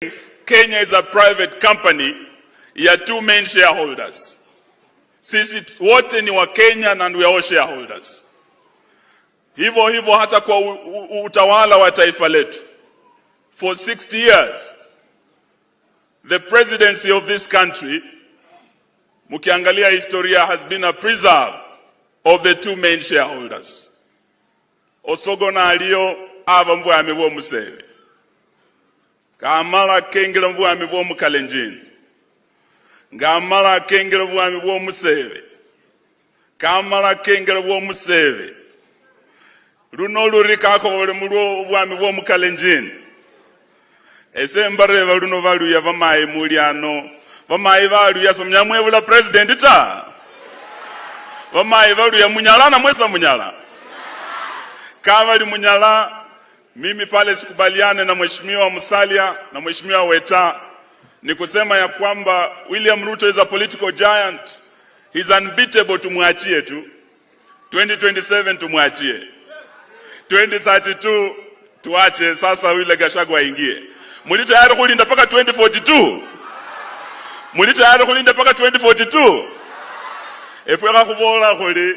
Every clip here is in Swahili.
Kenya is a private company ya two main shareholders. Sisi wote ni wa Kenya and we are all shareholders. Hivyo hata kwa utawala wa taifa letu. For 60 years, the presidency of this country, mukiangalia historia, has been a preserve of the two main shareholders. Osogona alio ava mbwami bwo Museve. Kamala kengela mbwami bwo Mukalenjini. Ngamala kengela mbwami bwo Museve. Kamala kengela bwo Museve. Luno lurikako ole mulwo bwami bwo Mukalenjini. Ese mbareva luno valuya vamayi muliano. Vamayi valuya somnyamwevula president ta. Vamayi valuya munyala na mwesa munyala. Kavali munyala, mimi pale sikubaliane na mheshimiwa Musalia na mheshimiwa Weta, ni kusema ya kwamba William Ruto is a political giant. He's unbeatable, tumuachie tu. 2027 tumuachie. 2032 tuache sasa yule Gachagua aingie. Muli tayari kulinda paka 2042? Muli tayari kulinda paka 2042? Efweka kubola kuli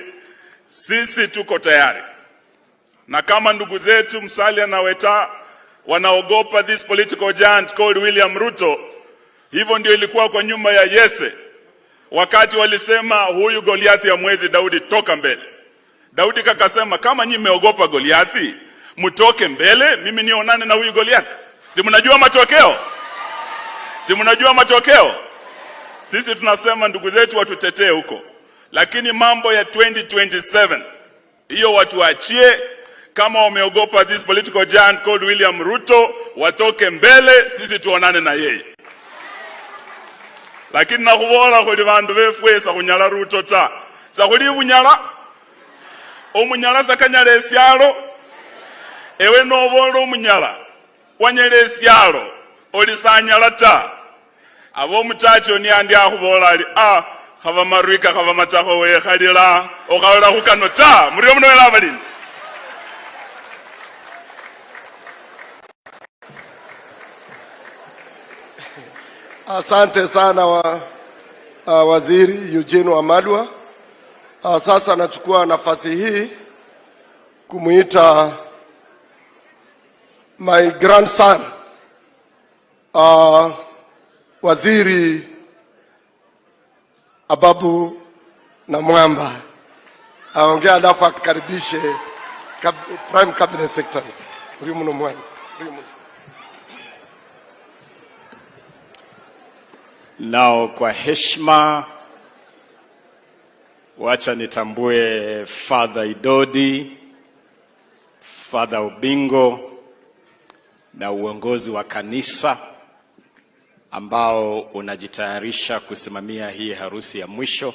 sisi tuko tayari. Na kama ndugu zetu Musalia na Weta wanaogopa this political giant called William Ruto, hivyo ndio ilikuwa kwa nyuma ya Yese. Wakati walisema huyu Goliathi ya mwezi Daudi toka mbele. Daudi kakasema kama nyinyi mmeogopa Goliathi, mtoke mbele, mimi nionane na huyu Goliathi. Si mnajua matokeo? Si mnajua matokeo? Sisi tunasema ndugu zetu watutetee huko. Lakini mambo ya 2027, hiyo watuachie. Kama wameogopa this political giant called William Ruto, watoke mbele, sisi tuonane na yeye. Lakini nakubola kuli bandu befwe sa kunyala Ruto ta. Sa kuli bunyala. Omunyala sakanyala esyalo. Ewe nobola omunyala. Wanyala esyalo. Oli sanyala ta. Abo mutacho ni andi akubola ali khava marwika khava matako we khalila okawala kukano ta. Muri omuno wela balini. Asante sana Waziri Eugene Wamalwa. Sasa nachukua nafasi hii kumuita my grandson Waziri Ababu na Mwamba aongea, alafu akaribishe Prime Cabinet Secretary Rimuno Mwamba. Nao kwa heshima wacha nitambue Father Idodi, Father Ubingo na uongozi wa kanisa ambao unajitayarisha kusimamia hii harusi ya mwisho.